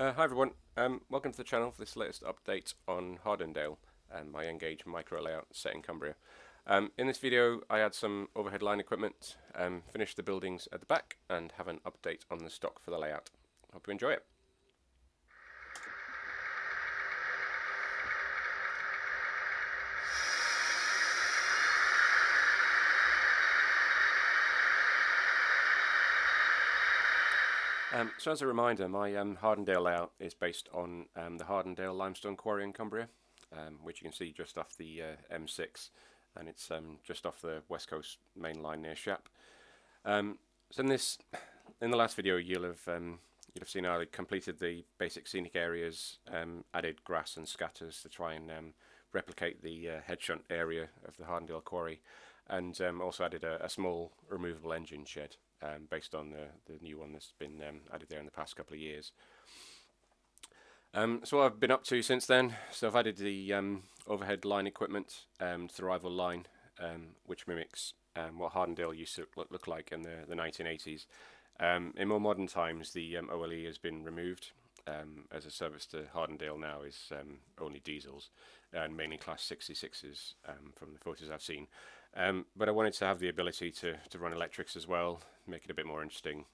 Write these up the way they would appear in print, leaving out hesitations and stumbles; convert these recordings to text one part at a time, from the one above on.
Hi everyone, welcome to the channel for this latest update on Hardendale and my Engage Microlayout set in Cumbria. In this video I add some overhead line equipment, finish the buildings at the back and have an update on the stock for the layout. Hope you enjoy it. So as a reminder, my Hardendale layout is based on the Hardendale Limestone Quarry in Cumbria, which you can see just off the M6, and it's just off the West Coast main line near Shap. So in the last video, you'll have seen how I completed the basic scenic areas, added grass and scatters to try and replicate the head shunt area of the Hardendale Quarry, and also added a small removable engine shed based on the new one that's been added there in the past couple of years. So what I've been up to since then, so I've added the overhead line equipment to the rival line, which mimics what Hardendale used to look like in the 1980s. In more modern times, the OLE has been removed, as a service to Hardendale now is only diesels, and mainly Class 66s from the photos I've seen. But I wanted to have the ability to run electrics as well, make it a bit more interesting,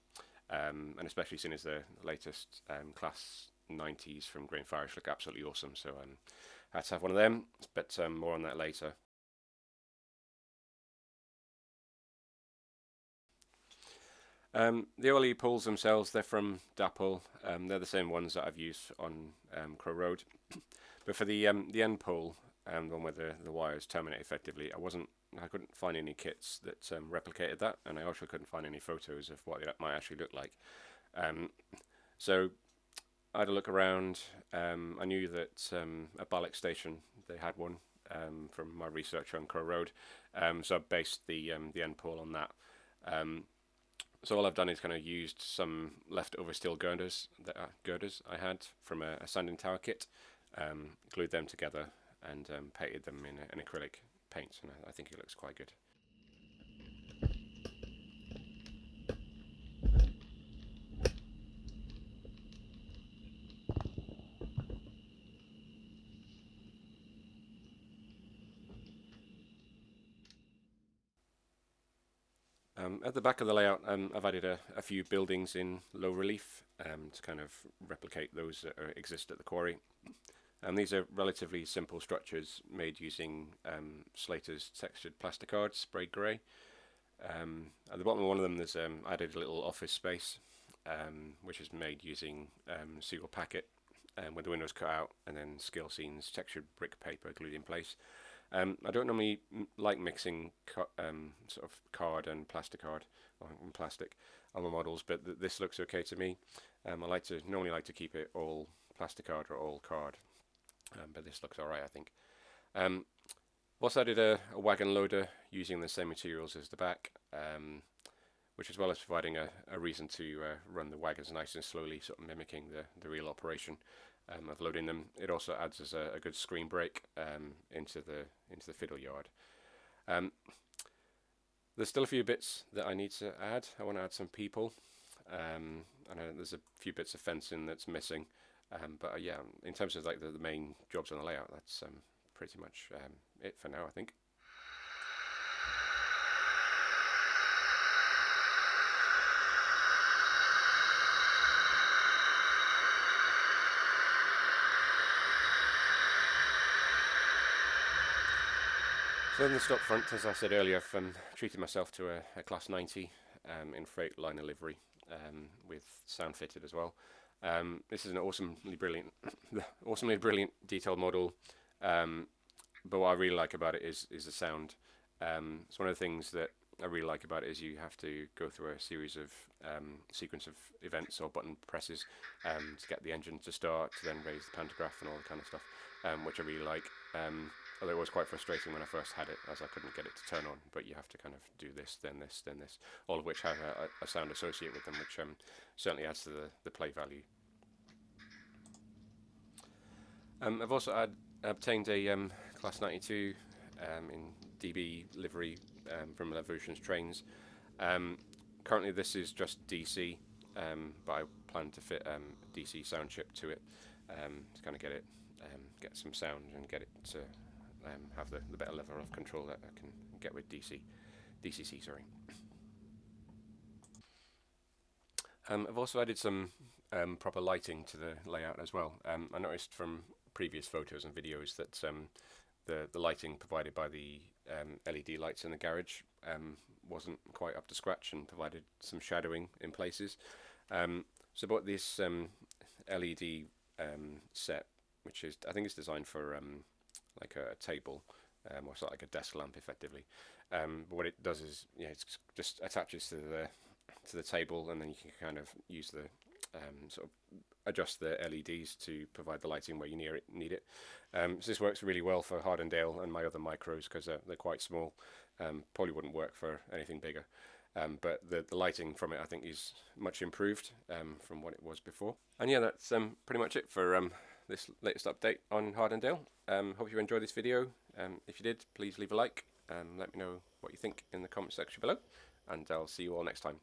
and especially seeing as the latest Class 90s from Grain Farish look absolutely awesome, so I had to have one of them, but more on that later. The OLE poles themselves, they're from Dapple. They're the same ones that I've used on Crow Road. But for the end pole, the one where the wires terminate effectively, I couldn't find any kits that replicated that, and I also couldn't find any photos of what it might actually look like. So I had a look around. I knew that at Ballock Station they had one from my research on Crow Road, so I based the end pole on that. So all I've done is kind of used some leftover steel girders I had from a sanding tower kit, glued them together and painted them in an acrylic paint, and I think it looks quite good. At the back of the layout, I've added a few buildings in low relief to kind of replicate those that exist at the quarry. These are relatively simple structures made using Slater's textured plasticard sprayed grey. At the bottom of one of them, there's added a little office space, which is made using seal packet, with the windows cut out, and then scale scenes textured brick paper glued in place. I don't normally like mixing sort of card and plasticard or plastic on my models, but this looks okay to me. I normally like to keep it all plasticard or all card, but this looks alright, I think. Also added a wagon loader using the same materials as the back, which, as well as providing a reason to run the wagons nice and slowly, sort of mimicking the real operation of loading them. It also adds as a good screen break into the fiddle yard. There's still a few bits that I need to add. I want to add some people. I know there's a few bits of fencing that's missing, but yeah, in terms of like the main jobs on the layout, that's pretty much it for now, I think. So in the stock front, as I said earlier, I've treated myself to a Class 90 in Freightliner livery, with sound fitted as well. This is an awesomely brilliant detailed model, but what I really like about it is the sound. It's one of the things that I really like about it is you have to go through a series of sequence of events or button presses to get the engine to start, to then raise the pantograph and all that kind of stuff, which I really like. Although it was quite frustrating when I first had it, as I couldn't get it to turn on, but you have to kind of do this, then this, then this, all of which have a sound associated with them, which certainly adds to the play value. I've also obtained a Class 92 in DB livery from Levolution's trains. Currently this is just DC, but I plan to fit a DC sound chip to it to kind of get some sound and get it to have the better level of control that I can get with DCC. Sorry. I've also added some proper lighting to the layout as well. I noticed from previous photos and videos that the lighting provided by the LED lights in the garage wasn't quite up to scratch and provided some shadowing in places. So I bought this LED set, which is, I think it's designed for like a table, or sort of like a desk lamp effectively. But what it does is, it just attaches to the table, and then you can kind of use the sort of adjust the LEDs to provide the lighting where you need it. So this works really well for Hardendale and my other micros because they're quite small. Probably wouldn't work for anything bigger. But the lighting from it, I think, is much improved from what it was before. And yeah, that's pretty much it for this latest update on Hardendale. Hope you enjoyed this video. If you did, please leave a like and let me know what you think in the comment section below. And I'll see you all next time.